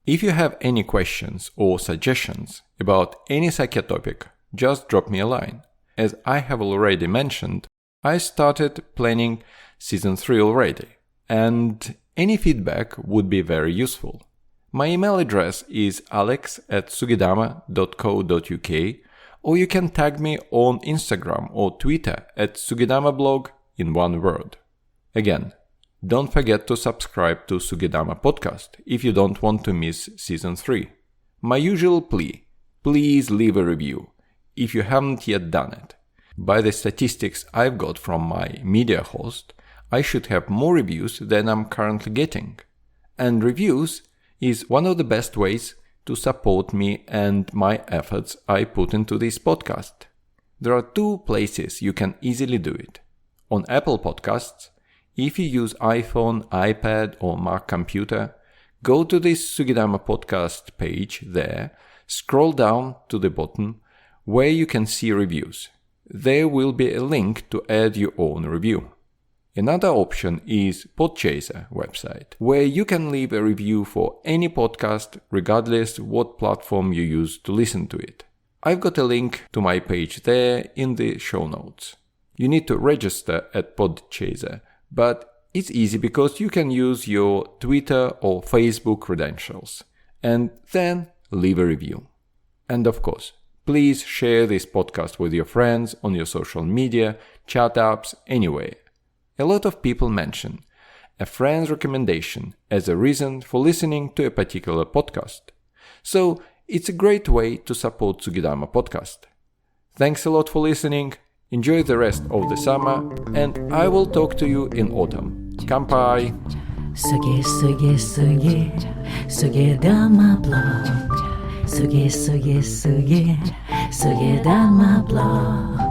If you have any questions or suggestions about any sake topic, just drop me a line. As I have already mentioned, I started planning Season 3 already, and any feedback would be very useful. My email address is alex@sugidama.co.uk, or you can tag me on Instagram or Twitter at sugidamablog in one word. Again, don't forget to subscribe to Sugidama Podcast if you don't want to miss Season 3. My usual plea, please leave a review if you haven't yet done it. By the statistics I've got from my media host, I should have more reviews than I'm currently getting. And reviews is one of the best ways to support me and my efforts I put into this podcast. There are two places you can easily do it. On Apple Podcasts, if you use iPhone, iPad or Mac computer, go to this Sugidama Podcast page there, scroll down to the bottom where you can see reviews. There will be a link to add your own review. Another option is Podchaser website, where you can leave a review for any podcast regardless what platform you use to listen to it. I've got a link to my page there in the show notes. You need to register at Podchaser, but it's easy because you can use your Twitter or Facebook credentials and then leave a review. And of course, please share this podcast with your friends on your social media, chat apps, anywhere. A lot of people mention a friend's recommendation as a reason for listening to a particular podcast. So it's a great way to support Sugidama Podcast. Thanks a lot for listening, enjoy the rest of the summer, and I will talk to you in autumn. Kampai! Suge, suge, suge, Sugidama blog. Suge, suge, suge, Sugidama blog.